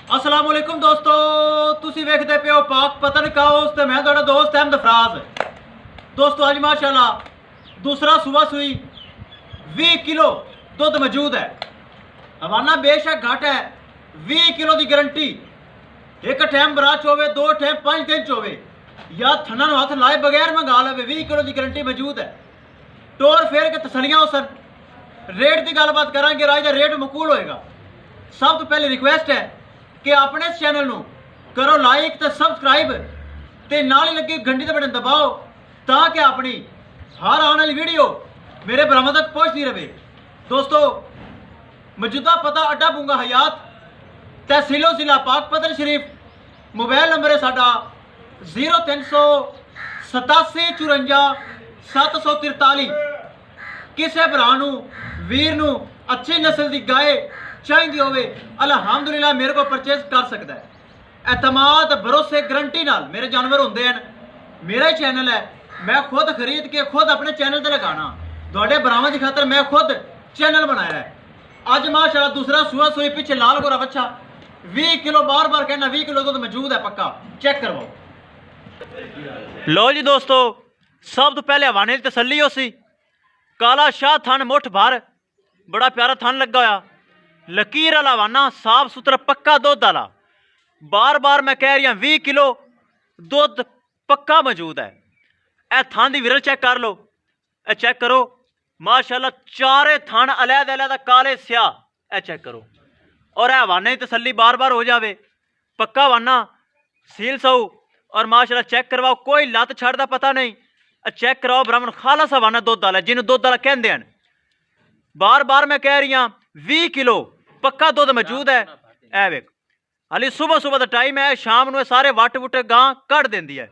अस्सलाम वालेकुम दोस्तों, तुसी वेखदे पे हो पाक पतन काउस ते मैं तुहाडा दोस्त अहमद फराज। दोस्तों अज माशाल्लाह दूसरा सुबह सुई 20 किलो दुध मौजूद है। हवाना बेशक घट है, 20 किलो की गारंटी। एक टाइम बराच होवे, 2 टाइम 5 दिन च होवे या थना नूं हथ लाए बगैर मंगा लवे, 20 किलो की गारंटी मौजूद है। टोर फेर के तसलियां हो सन। रेट की गलबात करांगे, राज का रेट मकूल होएगा। सब तो पहले रिक्वेस्ट है कि अपने इस चैनल नूं करो लाइक तो सबसक्राइब ते नाल ही लगी घंटी का बटन दबाओ ताकि अपनी हर आने वाली वीडियो मेरे बरामद तक पहुंचती रहे। दोस्तों मौजूदा पता अड्डा बूंगा हयात, तहसीलो जिला पाक पतन शरीफ। मोबाइल नंबर है साडा 0387 54 743। किसी भरा वीर नूं अच्छी नस्ल की गाय चाहिए होवे अल्हम्दुलिल्लाह मेरे को परचेज कर सकता है। एतमाद भरोसे गारंटी नाल मेरे जानवर होंदे हैं। मेरा ही चैनल है, मैं खुद खरीद के खुद अपने चैनल पर लगाना। थोड़े बरामद की खातर मैं खुद चैनल बनाया है। अज माशाल्लाह दूसरा सुबह सुई पीछे लाल गोरा बच्चा 20 किलो, बार बार कहना 20 किलो दुध मौजूद है, पक्का चेक करवाओ। लो जी दोस्तों, सब तो पहले हवाने की तसली हो सी। काला शाह थन मुठ भर, बड़ा प्यारा थन लगा होया, लकीर वाला हवाना, साफ सुथरा पक्का दुध वाला। बार बार मैं कह रही हूँ 20 किलो दुध पक्का मौजूद है। ए थान दी विरल चेक कर लो, ए चेक करो माशाल्लाह, चारे थान अलहद अलहदा काले स्याह, ए चेक करो। और ए हवाने की तसली बार बार हो जावे, पक्का हवाना सील सऊ। और माशाल्लाह चेक करवाओ, कोई लत छड़ दा पता नहीं। चेक कराओ ब्राह्मण खालस हवाना दुध वाला, जिन्होंने दुध वाला कहते हैं। बार बार मैं कह रही हूँ 20 किलो पक्का दुध मौजूद है। ए वेख हाली सुबह सुबह का टाइम है, शाम को सारे वट वुट गां कढ़ देंदी है।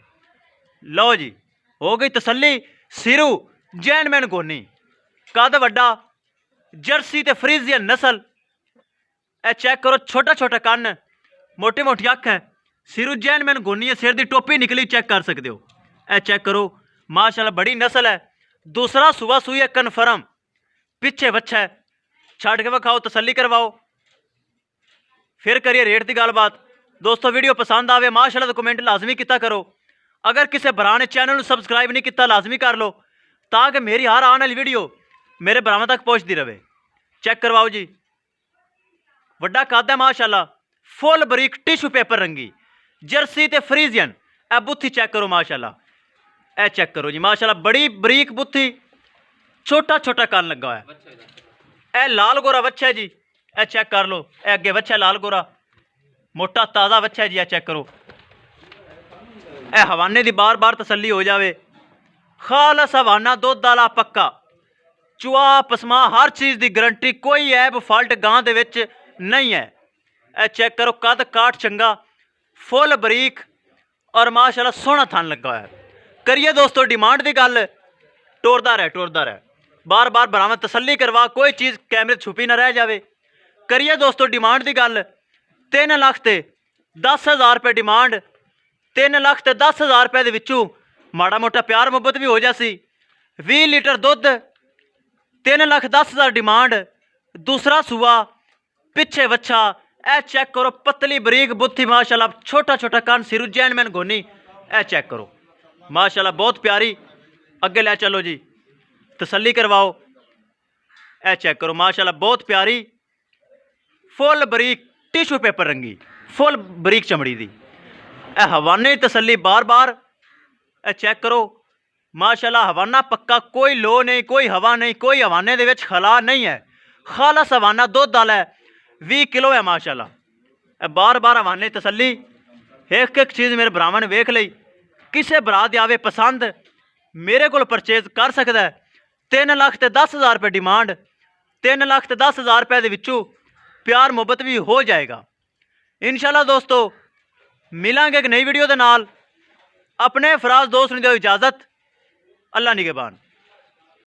लो जी हो गई तसली। सिरू जैनमैन गोनी, कद वड्डा, जर्सी ते फ्रीजियन नस्ल। ए चेक करो, छोटा छोटा कन्न, मोटी मोटी अख है। सिरू जैनमैन गोनी है, सिर की टोपी निकली, चेक कर सकते हो। ए चेक करो माशाल्लाह बड़ी नस्ल है। दूसरा सुबह सुई है कन्फर्म, पिछे बच्चा है। छड़ के विखाओ, तसली करवाओ, फिर करिए रेट की गलबात। दोस्तों वीडियो पसंद आवे माशाल्लाह तो कमेंट लाजमी किया करो। अगर किसी भरा ने चैनल को सबसक्राइब नहीं किया लाजमी कर लो, ताकि मेरी हर आने वाली वीडियो मेरे बरामद तक पहुँचती रहे। चेक करवाओ जी, वड्डा कद है माशाल्लाह, फुल बरीक टिशू पेपर रंगी, जर्सी ते फ्रीजियन। ए बुत्थी चेक करो माशाल्लाह, ए चेक करो जी माशाल्लाह, बड़ी बरीक बुत्थी, छोटा छोटा कान लगा है। ए लाल गोरा बच्चा है जी, ए चेक कर लो। ए अगे बच्चा लाल गोरा, मोटा ताज़ा बच्चा है जी, ए चेक करो। ए हवाने की बार बार तसली हो जाए। खालस हवाना दुध वाला पक्का, चुआ पसमा हर चीज़ की गारंटी, कोई ऐब फाल्ट गां दे विच नहीं है। ए चेक करो, कद काठ चंगा, फुल बरीक और माशाल्लाह सोहना थन लगा है। करिए दोस्तों डिमांड की गल, टोरदा रहे बार बार बरामद तसली करवा, कोई चीज़ कैमरे छुपी ना रह जाए। करिए दोस्तों डिमांड की गल, 3 लाख ते 10,000 रुपये डिमांड। 3 लाख ते 10,000 रुपये के विचों माड़ा मोटा प्यार मुहब्बत भी हो जासी। 20 लीटर दुध, 3,10,000 डिमांड। दूसरा सुआ, पिछे बच्चा। ए चेक करो, पतली बरीक बुत्थी माशाल्लाह, छोटा छोटा कान, सिरू जैनमैन गोनी। ए चेक करो माशाल्लाह बहुत प्यारी। अगे ले चलो जी, तसली करवाओ। ए चेक करो माशाल्लाह बहुत प्यारी, फुल बरीक टिशू पेपर रंगी, फुल बरीक चमड़ी दी। ए हवाने की तसली बार बार। ए चेक करो माशाल्लाह हवाना पक्का, कोई लो नहीं, कोई हवा नहीं, कोई हवाने दे विच खला नहीं है। खालस हवाना दुध वाला है, 20 किलो है माशाल्लाह। ए बार बार हवाने की तसली। एक एक चीज़ मेरे भरावां ने वेख लई, किसे भरा दी आवे पसंद मेरे को परचेज कर सकता है। 3 लाख ते 10,000 रुपये डिमांड, 3 लाख ते 10,000 रुपये के विचों प्यार मुहब्बत भी हो जाएगा इंशाल्लाह। दोस्तों मिलांगे एक नई वीडियो के नाल। अपने फराज दोस्त ने दो इजाज़त, अल्लाह निगहबान।